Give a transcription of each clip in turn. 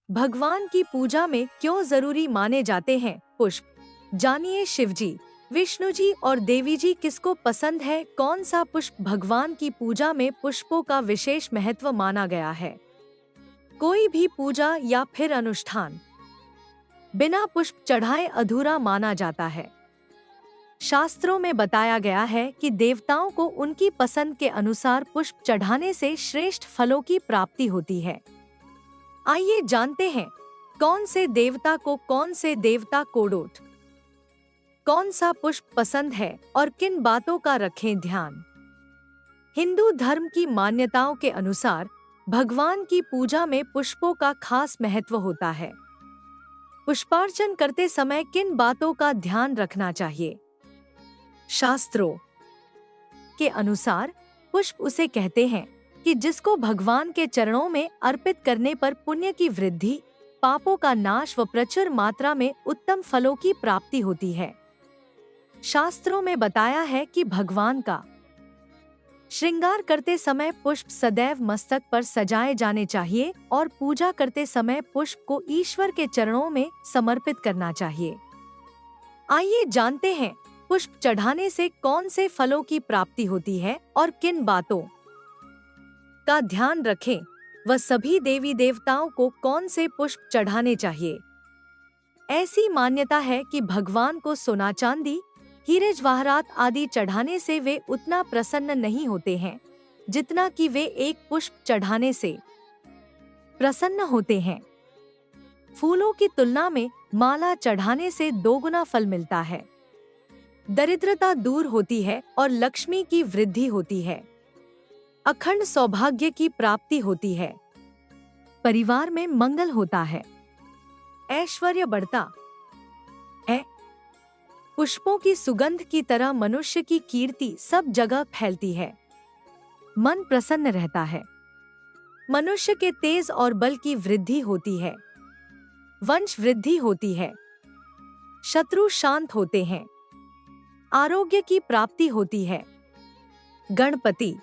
भगवान की पूजा में क्यों जरूरी माने जाते हैं पुष्प? जानिए शिवजी, विष्णुजी और देवी जी किसको पसंद है, कौन सा पुष्प भगवान की पूजा में पुष्पों का विशेष महत्व माना गया है। कोई भी पूजा या फिर अनुष्ठान बिना पुष्प चढ़ाए अधूरा माना जाता है। शास्त्रों में बताया गया है कि देवताओं को उनकी पसंद के अनुसार पुष्प चढ़ाने से श्रेष्ठ फलों की प्राप्ति होती है। आइए जानते हैं कौन से देवता को डोट कौन सा पुष्प पसंद है और किन बातों का रखें ध्यान। हिंदू धर्म की मान्यताओं के अनुसार भगवान की पूजा में पुष्पों का खास महत्व होता है। पुष्पार्चन करते समय किन बातों का ध्यान रखना चाहिए? शास्त्रों के अनुसार पुष्प उसे कहते हैं कि जिसको भगवान के चरणों में अर्पित करने पर पुण्य की वृद्धि, पापों का नाश व प्रचुर मात्रा में उत्तम फलों की प्राप्ति होती है। शास्त्रों में बताया है कि भगवान का श्रृंगार करते समय पुष्प सदैव मस्तक पर सजाए जाने चाहिए और पूजा करते समय पुष्प को ईश्वर के चरणों में समर्पित करना चाहिए। आइए जानते हैं पुष्प चढ़ाने से कौन से फलों की प्राप्ति होती है और किन बातों का ध्यान रखें व सभी देवी देवताओं को कौन से पुष्प चढ़ाने चाहिए। ऐसी मान्यता है कि भगवान को सोना चांदी, हीरे जवाहरात आदि चढ़ाने से वे उतना प्रसन्न नहीं होते हैं जितना कि वे एक पुष्प चढ़ाने से प्रसन्न होते हैं। फूलों की तुलना में माला चढ़ाने से दोगुना फल मिलता है। दरिद्रता दूर होती है और लक्ष्मी की वृद्धि होती है। अखंड सौभाग्य की प्राप्ति होती है। परिवार में मंगल होता है। ऐश्वर्य बढ़ता है। पुष्पों की सुगंध की तरह मनुष्य की कीर्ति सब जगह फैलती है। मन प्रसन्न रहता है। मनुष्य के तेज और बल की वृद्धि होती है। वंश वृद्धि होती है। शत्रु शांत होते हैं। आरोग्य की प्राप्ति होती है। गणपति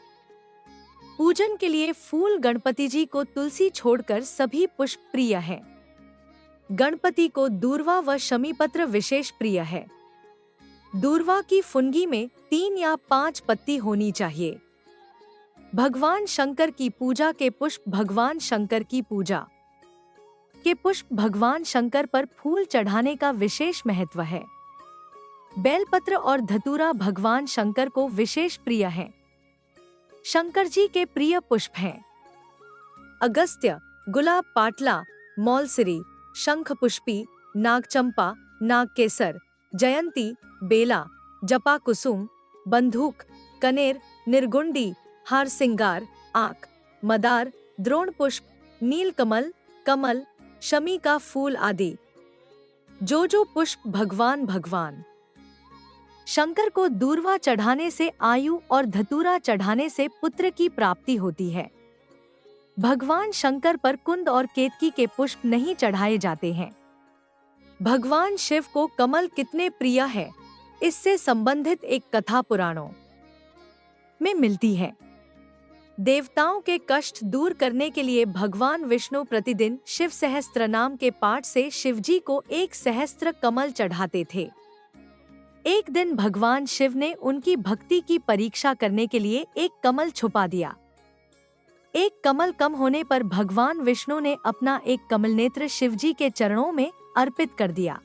पूजन के लिए फूल गणपति जी को तुलसी छोड़कर सभी पुष्प प्रिय है। गणपति को दूर्वा व शमीपत्र विशेष प्रिय है। दूर्वा की फुनगी में 3 या 5 पत्ती होनी चाहिए। भगवान शंकर की पूजा के पुष्प भगवान शंकर की पूजा के पुष्प भगवान शंकर पर फूल चढ़ाने का विशेष महत्व है। बेलपत्र और धतूरा भगवान शंकर को विशेष प्रिय है। शंकर जी के प्रिय पुष्प हैं अगस्त्य, गुलाब, पाटला, मौलसिरी, शंख पुष्पी, नागचंपा, नागकेसर, जयंती, बेला, जपा कुसुम, बंदूक, कनेर, निर्गुंडी, हार सिंगार, आक, मदार, द्रोण पुष्प, नीलकमल, कमल, शमी का फूल आदि। जो पुष्प भगवान शंकर को दूर्वा चढ़ाने से आयु और धतूरा चढ़ाने से पुत्र की प्राप्ति होती है। भगवान शंकर पर कुंद और केतकी के पुष्प नहीं चढ़ाए जाते हैं। भगवान शिव को कमल कितने प्रिय है, इससे संबंधित एक कथा पुराणों में मिलती है। देवताओं के कष्ट दूर करने के लिए भगवान विष्णु प्रतिदिन शिव सहस्त्र नाम के पाठ से शिवजी को 1 सहस्त्र कमल चढ़ाते थे। एक दिन भगवान शिव ने उनकी भक्ति की परीक्षा करने के लिए एक कमल छुपा दिया। एक कमल कम होने पर भगवान विष्णु ने अपना एक कमल नेत्र शिवजी के चरणों में अर्पित कर दिया।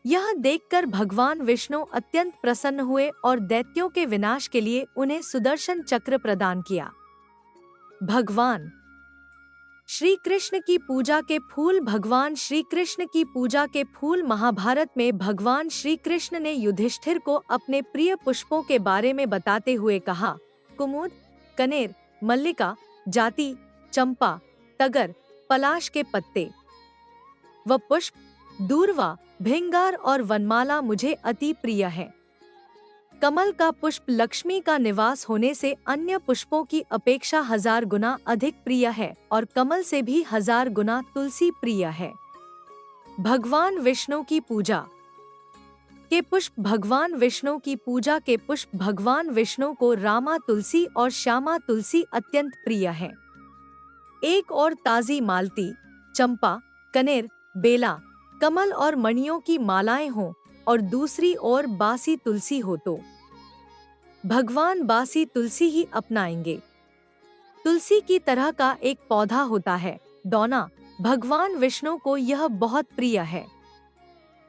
यह देखकर भगवान विष्णु अत्यंत प्रसन्न हुए और दैत्यों के विनाश के लिए उन्हें सुदर्शन चक्र प्रदान किया। भगवान श्री कृष्ण की पूजा के फूल भगवान श्री कृष्ण की पूजा के फूल महाभारत में भगवान श्री कृष्ण ने युधिष्ठिर को अपने प्रिय पुष्पों के बारे में बताते हुए कहा, कुमुद, कनेर, मल्लिका, जाति, चंपा, तगर, पलाश के पत्ते व पुष्प, दूर्वा, भिंगार और वनमाला मुझे अति प्रिय है। कमल का पुष्प लक्ष्मी का निवास होने से अन्य पुष्पों की अपेक्षा 1000 गुना अधिक प्रिय है और कमल से भी 1000 गुना तुलसी प्रिय है। भगवान विष्णु की पूजा के पुष्प भगवान विष्णु की पूजा के पुष्प भगवान विष्णु को रामा तुलसी और श्यामा तुलसी अत्यंत प्रिय है। एक और ताजी मालती, चंपा, कनेर, बेला, कमल और मणियों की मालाएं हों और दूसरी ओर बासी तुलसी हो तो भगवान बासी तुलसी ही अपनाएंगे। तुलसी की तरह का एक पौधा होता है दौना, भगवान विष्णु को यह बहुत प्रिय है।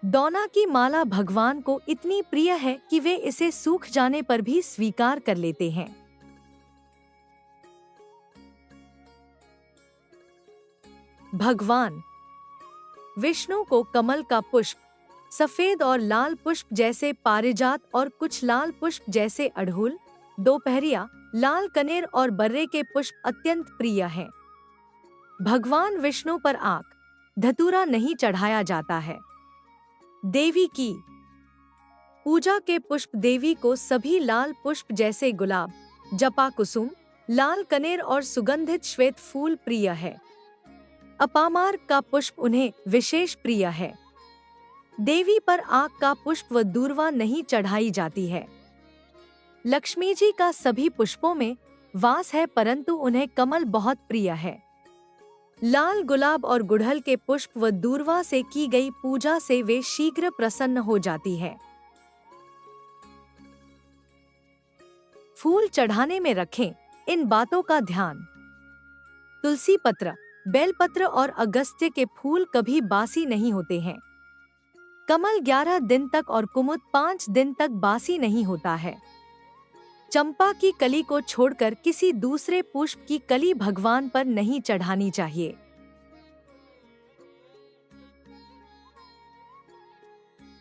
दौना की माला भगवान को इतनी प्रिय है कि वे इसे सूख जाने पर भी स्वीकार कर लेते हैं। भगवान विष्णु को कमल का पुष्प, सफेद और लाल पुष्प जैसे पारिजात और कुछ लाल पुष्प जैसे अड़हुल, दोपहरिया, लाल कनेर और बर्रे के पुष्प अत्यंत प्रिय हैं। भगवान विष्णु पर आक, धतूरा नहीं चढ़ाया जाता है। देवी की पूजा के पुष्प देवी को सभी लाल पुष्प जैसे गुलाब, जपा कुसुम, लाल कनेर और सुगंधित श्वेत फूल प्रिय है। अपामार का पुष्प उन्हें विशेष प्रिय है। देवी पर आक का पुष्प व दूर्वा नहीं चढ़ाई जाती है। लक्ष्मी जी का सभी पुष्पों में वास है परंतु उन्हें कमल बहुत प्रिय है। लाल गुलाब और गुड़हल के पुष्प व दूर्वा से की गई पूजा से वे शीघ्र प्रसन्न हो जाती है। फूल चढ़ाने में रखें इन बातों का ध्यान। तुलसी पत्र, बेलपत्र और अगस्त्य के फूल कभी बासी नहीं होते हैं। कमल 11 दिन तक और कुमुद 5 दिन तक बासी नहीं होता है। चंपा की कली को छोड़कर किसी दूसरे पुष्प की कली भगवान पर नहीं चढ़ानी चाहिए।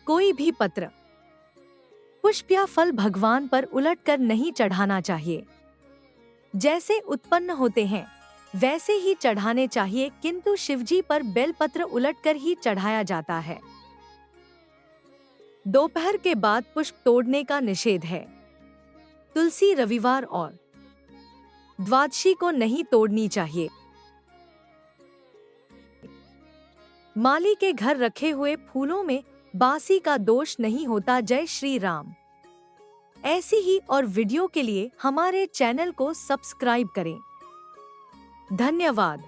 कोई भी पत्र, पुष्प या फल भगवान पर उलटकर नहीं चढ़ाना चाहिए। जैसे उत्पन्न होते हैं वैसे ही चढ़ाने चाहिए, किंतु शिवजी पर बेलपत्र उलटकर ही चढ़ाया जाता है। दोपहर के बाद पुष्प तोड़ने का निषेध है। तुलसी रविवार और द्वादशी को नहीं तोड़नी चाहिए। माली के घर रखे हुए फूलों में बासी का दोष नहीं होता। जय श्री राम। ऐसी ही और वीडियो के लिए हमारे चैनल को सब्सक्राइब करें। धन्यवाद।